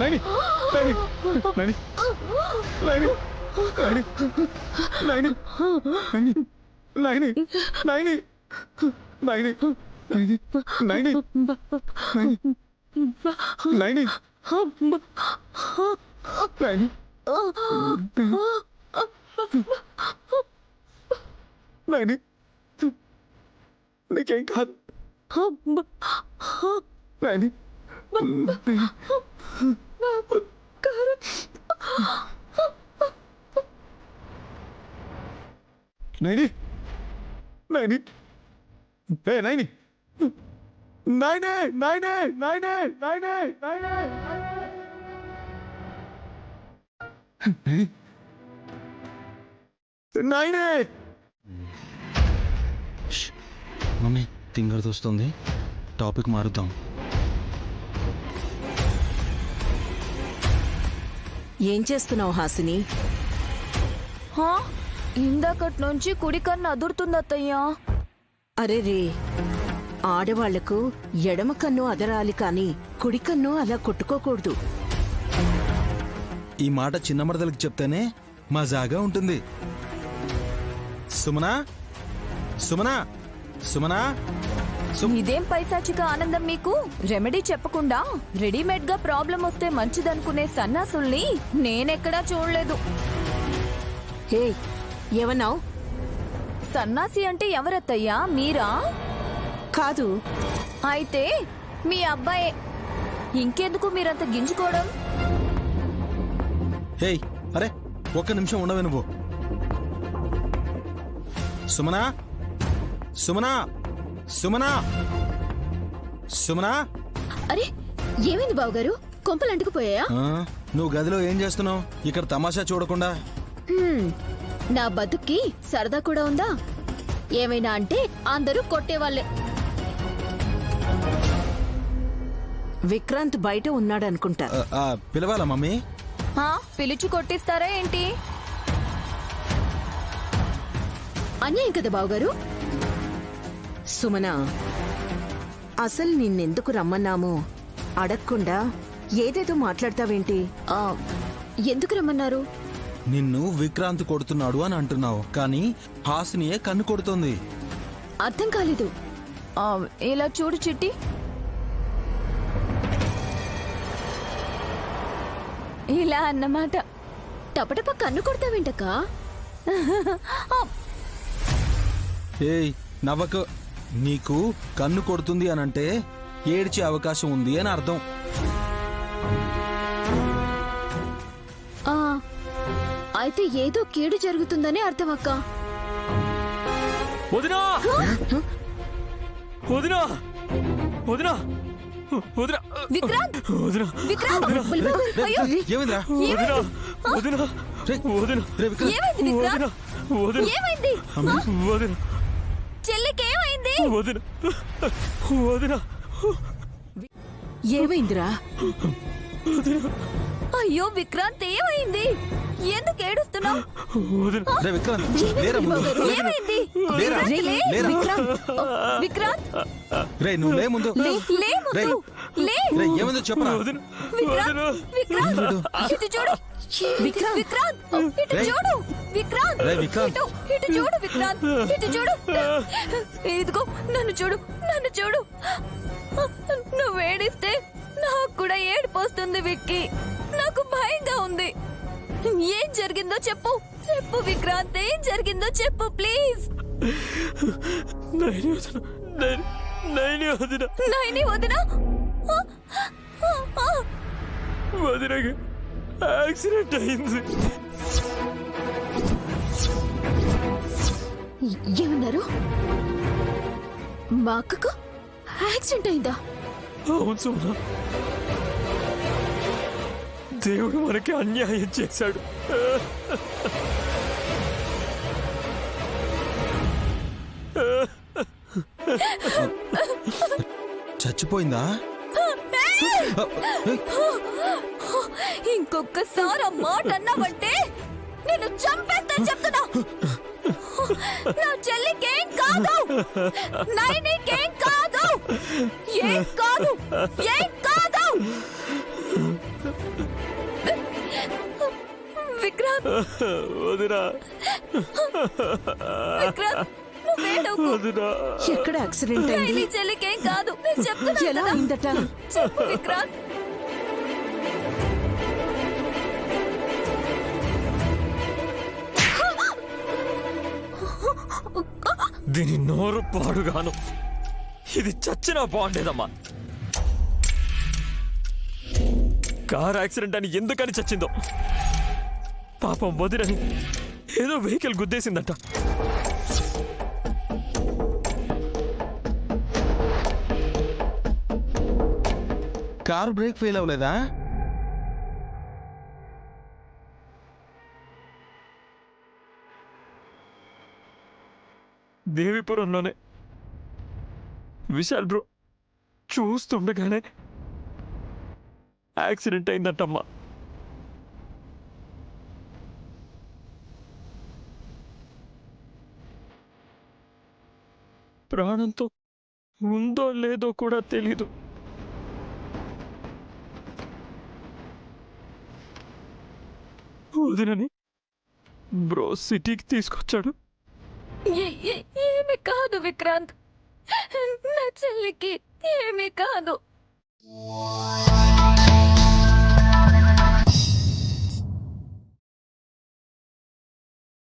నైని నైని నైని నైని నైని నైని నైని నైని నైని నైని నైని నైని నీకేం కాదు నైని నైని నైని ఏ నైని నైనే నైనే నైనే నైనే నైనే నైనే మమ్మీ తింగర్ వస్తుంది, టాపిక్ మారుద్దాం. ఏం చేస్తున్నావు హాసిని? ఇందాకటి నుంచి కుడి కన్ను అదురుతుంది అత్తయ్యా. అరే రే, ఆడవాళ్లకు ఎడమ కన్ను అదరాలి కాని కుడి కన్ను అలా కొట్టుకోకూడదు. ఈ మాట చిన్న మరదలకు చెప్తేనే మజాగా ఉంటుంది. సుమనా సుమనా సుమనా ఇదేం పైశాచిక ఆనందం మీకు? రెమెడీ చెప్పకుండా రెడీమేడ్ గా ప్రాబ్లం వస్తే మంచిదనుకునే సన్నాసుల్ని నేనెక్కడా చూడలేదు. హే, ఏమన్నావు? సన్నాసి అంటే ఎవరత్తయ్యా? మీరా? కాదు. అయితే మీ అబ్బాయే. ఇంకెందుకు మీరంత గింజుకోవడం? హే, అరే ఒక్క నిమిషం ఉండవే నువ్వు. సుమనా సుమనా సుమనా సుమనా. అరే ఏమైంది బావగారు? కొంపలు అంటుకుపోయాయా? నువ్వు గదిలో ఏం చేస్తున్నావు? ఇక్కడ తమాషా చూడకుండా. నా బతుక్కి సరదా కూడా ఉందా? ఏమైనా అంటే అందరూ కొట్టేవాళ్లే. విక్రాంత్ బయట ఉన్నాడనుకుంటా. పిలవాలా మమ్మీ? పిలిచి కొట్టిస్తారా ఏంటి? అన్యాయం కదా బావగారు. సుమనా, అసలు నిన్నెందుకు రమ్మన్నామో అడగకుండా ఏదేదో మాట్లాడతావేంటి? ఎందుకు రమ్మన్నారు? నిన్ను విక్రాంత్ కొడుతున్నాడు అని అంటున్నావు, కానీ హాసినియే కన్ను కొడుతుంది. అర్థం కాలేదు. ఇలా చూడు చిట్టి, ఇలా అన్నమాట. టపటప కన్ను కొడతావేంటక్క? ఏయ్ నవ్వకు. నీకు కన్ను కొడుతుంది అనంటే ఏడ్చే అవకాశం ఉంది అని అర్థం. అయితే ఏదో కీడు జరుగుతుందని అర్థం అక్క. వదినా వదినా వదినా వదినా విక్రాంత్, వదినా విక్రాంత్, అయ్యో, ఏమైందిరా? వదినా వదినా వదినా ఏమైంది విక్రాంత్? వదినా ఏమైంది? వదినా చెల్లికి ఏమైంది? వదినా వదినా ఏమైందిరా? అయ్యో విక్రాంత్, ఏమైంది? ఎందుకు ఏడుస్తున్నావు? ఏమైంది? విక్రాంత్, రే నువ్వు లే ముందు. లే ముందు, లే. ఏమైందో చెప్పరా? విక్రాంత్, విక్రాంత్, ఇటు చూడు. విక్రాంత్, ఇటు చూడు. విక్రాంత్, ఇటు చూడు. విక్రాంత్, ఇటు చూడు. ఇదిగో నన్ను చూడు, నన్ను చూడు. నువ్వు ఏడిస్తే నాకు కూడా ఏడిపోస్తుంది విక్కీ. నాకు భయంగా ఉంది. ఏం జరిగిందో చెప్పు, చెప్పు విక్రాంత్, ఏం జరిగిందో చెప్పు ప్లీజ్. నైని వదినా, నైని వదినా, వదినకి యాక్సిడెంట్ అయింది. ఏమన్నారు? మా అక్కకు యాక్సిడెంట్ అయిందా? అవును సుమా, దేవుడు మనకి అన్యాయం చేశాడు. చచ్చిపోయిందా? ఇంకొకసారి ఆ మాట అన్నావంటే నేను చంపేస్తాను చెప్తున్నా. నా చెల్లికేం కాదు, నైనికేం కాదు, ఏం కాదు, ఏం కాదు. వదినా విక్రాంత్ నువ్వేడవకు. వదినా ఎక్కడ యాక్సిడెంట్ అయింది? నైని చెల్లికేం కాదు, నేను చెప్తున్నా ఎలా కదా. అయిందట? చెప్పు విక్రాంత్. దీని నోరు పాడుగాను. ఇది చచ్చినా బాగుండేదమ్మా. కార్ యాక్సిడెంట్ అని ఎందుకని చచ్చిందో. పాపం వదినని ఏదో వెహికల్ గుద్దేసిందట. కారు బ్రేక్ ఫెయిల్ అవ్వలేదా? దేవిపురంలోనే విశాల్ బ్రో చూస్తుండగానే యాక్సిడెంట్ అయిందటమ్మా. ప్రాణంతో ఉందో లేదో కూడా తెలీదు. వదినని బ్రో సిటీకి తీసుకొచ్చాడు. ఏమి కాదు విక్రాంత్, నా చెల్లికి ఏమీ కాదు.